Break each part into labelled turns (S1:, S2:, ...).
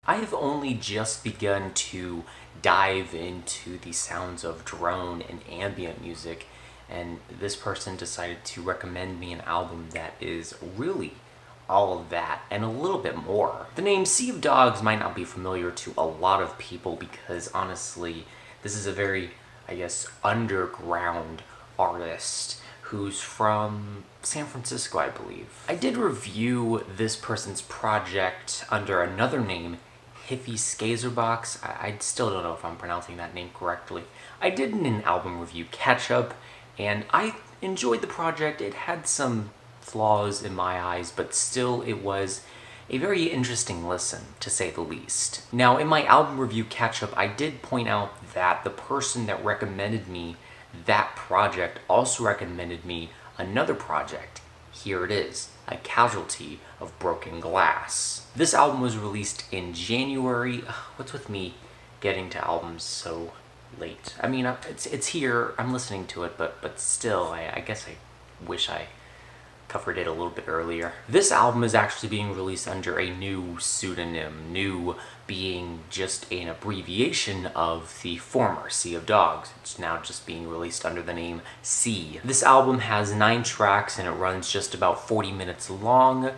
S1: I have only just begun to dive into the sounds of drone and ambient music, and this person decided to recommend me an album that is really all of that and a little bit more. The name Sea of Dogs might not be familiar to a lot of people because honestly, this is a very, I guess, underground artist who's from San Francisco, I believe. I did review this person's project under another name, Hiffy Skazerbox. I still don't know if I'm pronouncing that name correctly. I did an album review catch-up, and I enjoyed the project. It had some flaws in my eyes, but still it was a very interesting listen, to say the least. Now, in my album review catch-up, I did point out that the person that recommended me that project also recommended me another project. Here it is, a Casualty of Broken Glass. This album was released in January. What's with me getting to albums so late? I mean, it's here, I'm listening to it, but still, I guess I wish I covered it a little bit earlier. This album is actually being released under a new pseudonym, new being just an abbreviation of the former Sea of Dogs. It's now just being released under the name Sea. This album has 9 tracks and it runs just about 40 minutes long.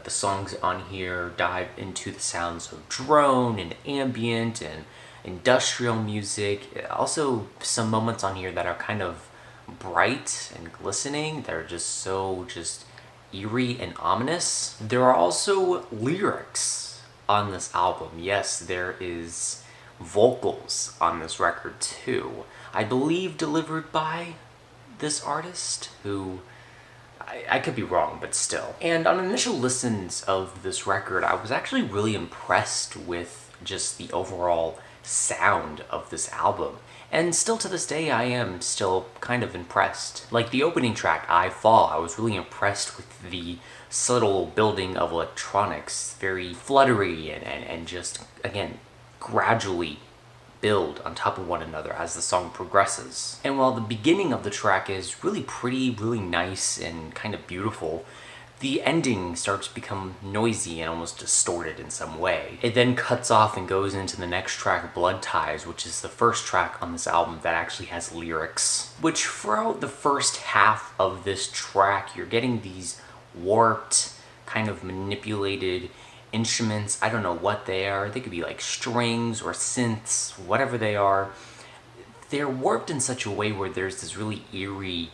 S1: The songs on here dive into the sounds of drone and ambient and industrial music. Also, some moments on here that are kind of bright and glistening. They're just eerie and ominous. There are also lyrics on this album. Yes, there is vocals on this record too. I believe delivered by this artist, who I could be wrong, but still. And on initial listens of this record, I was actually really impressed with just the overall sound of this album. And still to this day, I am still kind of impressed. Like the opening track, I Fall, I was really impressed with the subtle building of electronics. Very fluttery and just, again, gradually build on top of one another as the song progresses. And while the beginning of the track is really pretty, really nice, and kind of beautiful, the ending starts to become noisy and almost distorted in some way. It then cuts off and goes into the next track, Blood Ties, which is the first track on this album that actually has lyrics. Which throughout the first half of this track, you're getting these warped, kind of manipulated instruments. I don't know what they are. They could be like strings or synths, whatever they are. They're warped in such a way where there's this really eerie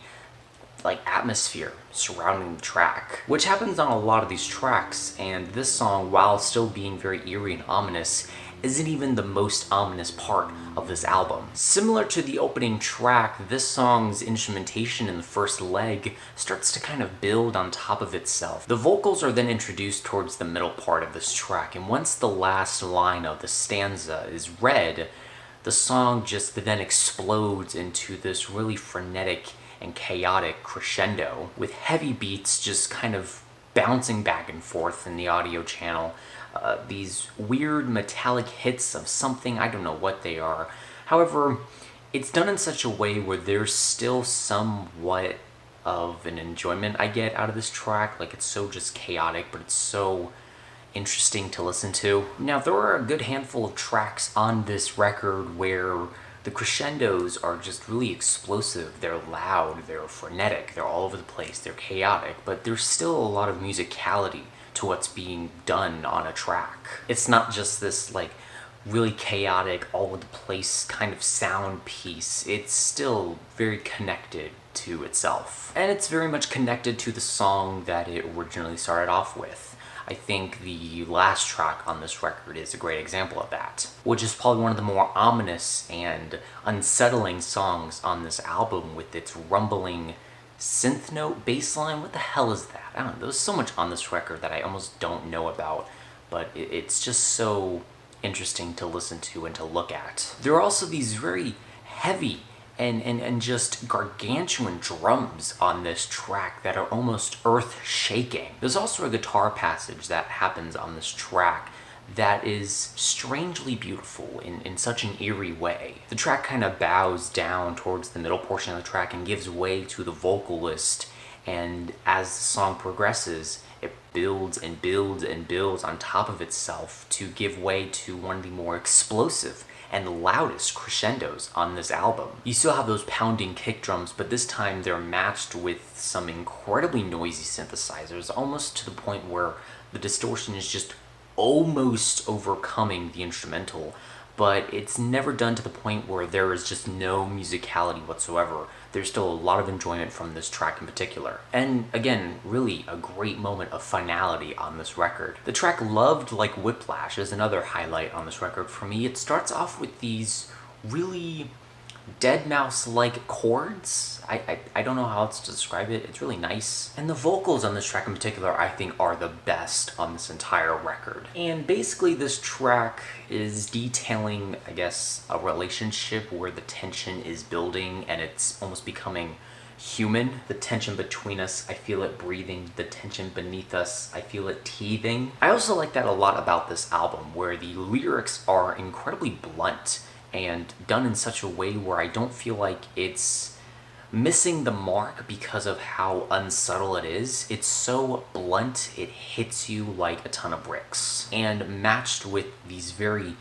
S1: atmosphere surrounding the track, which happens on a lot of these tracks, and this song, while still being very eerie and ominous, isn't even the most ominous part of this album. Similar to the opening track, this song's instrumentation in the first leg starts to kind of build on top of itself. The vocals are then introduced towards the middle part of this track, and once the last line of the stanza is read, the song just then explodes into this really frenetic and chaotic crescendo, with heavy beats just kind of bouncing back and forth in the audio channel. These weird metallic hits of something, I don't know what they are. However, it's done in such a way where there's still somewhat of an enjoyment I get out of this track. Like, it's so just chaotic, but it's so interesting to listen to. Now, there are a good handful of tracks on this record where the crescendos are just really explosive. They're loud, they're frenetic, they're all over the place, they're chaotic, but there's still a lot of musicality to what's being done on a track. It's not just this really chaotic, all over the place kind of sound piece. It's still very connected to itself. And it's very much connected to the song that it originally started off with. I think the last track on this record is a great example of that, which is probably one of the more ominous and unsettling songs on this album, with its rumbling synth note bass line. What the hell is that? I don't know, there's so much on this record that I almost don't know about, but it's just so interesting to listen to and to look at. There are also these very heavy and just gargantuan drums on this track that are almost earth-shaking. There's also a guitar passage that happens on this track that is strangely beautiful in such an eerie way. The track kind of bows down towards the middle portion of the track and gives way to the vocalist, and as the song progresses, it builds and builds and builds on top of itself to give way to one of the more explosive and loudest crescendos on this album. You still have those pounding kick drums, but this time they're matched with some incredibly noisy synthesizers, almost to the point where the distortion is just almost overcoming the instrumental, but it's never done to the point where there is just no musicality whatsoever. There's still a lot of enjoyment from this track in particular. And again, really a great moment of finality on this record. The track Loved Like Whiplash is another highlight on this record for me. It starts off with these really dead mouse-like chords. I don't know how else to describe it. It's really nice. And the vocals on this track in particular, I think, are the best on this entire record. And basically this track is detailing, I guess, a relationship where the tension is building and it's almost becoming human. The tension between us, I feel it breathing. The tension beneath us, I feel it teething. I also like that a lot about this album, where the lyrics are incredibly blunt and done in such a way where I don't feel like it's missing the mark because of how unsubtle it is. It's so blunt, it hits you like a ton of bricks. And matched with these very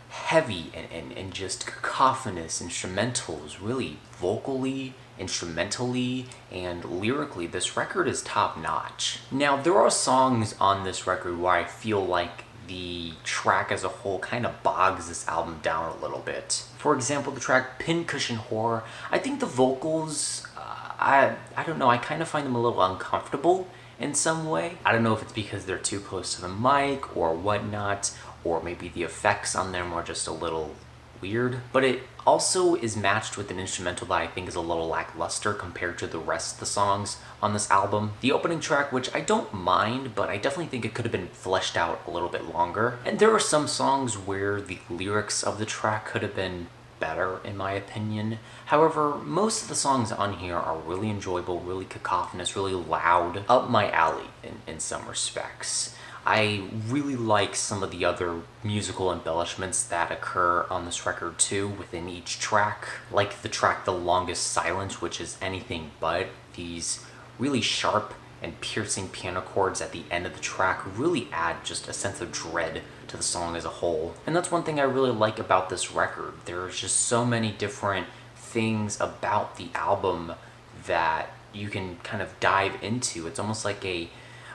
S1: heavy and just cacophonous instrumentals, really vocally, instrumentally, and lyrically, this record is top notch. Now, there are songs on this record where I feel like the track as a whole kind of bogs this album down a little bit. For example, the track Pincushion Horror, I think the vocals, I don't know, I kind of find them a little uncomfortable in some way. I don't know if it's because they're too close to the mic or whatnot, or maybe the effects on them are just a little weird, but it also is matched with an instrumental that I think is a little lackluster compared to the rest of the songs on this album. The opening track, which I don't mind, but I definitely think it could have been fleshed out a little bit longer. And there are some songs where the lyrics of the track could have been better, in my opinion. However, most of the songs on here are really enjoyable, really cacophonous, really loud, up my alley in some respects. I really like some of the other musical embellishments that occur on this record too within each track, like the track The Longest Silence, which is anything but. These really sharp and piercing piano chords at the end of the track really add just a sense of dread to the song as a whole. And that's one thing I really like about this record. There's just so many different things about the album that you can kind of dive into. It's almost like a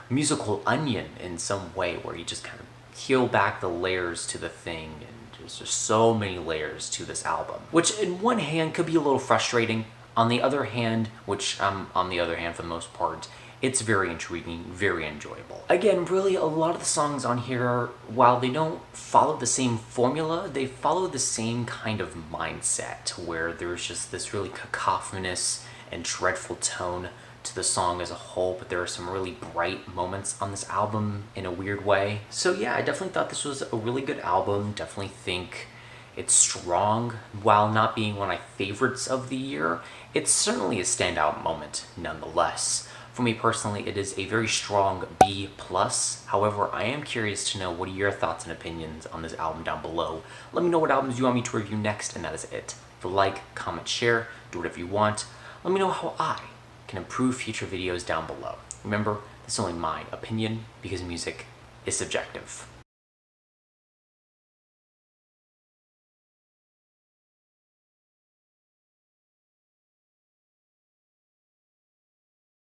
S1: musical onion in some way, where you just kind of peel back the layers to the thing, and there's just so many layers to this album, which in one hand could be a little frustrating. On the other hand, on the other hand for the most part, it's very intriguing, very enjoyable. Again, really a lot of the songs on here, while they don't follow the same formula, they follow the same kind of mindset, where there's just this really cacophonous and dreadful tone to the song as a whole, but there are some really bright moments on this album in a weird way. So yeah, I definitely thought this was a really good album. Definitely think it's strong. While not being one of my favorites of the year, it's certainly a standout moment nonetheless. For me personally, it is a very strong B+. However, I am curious to know what are your thoughts and opinions on this album down below. Let me know what albums you want me to review next, and that is it. For like, comment, share, do whatever you want. Let me know how I can improve future videos down below. Remember, this is only my opinion because music is subjective.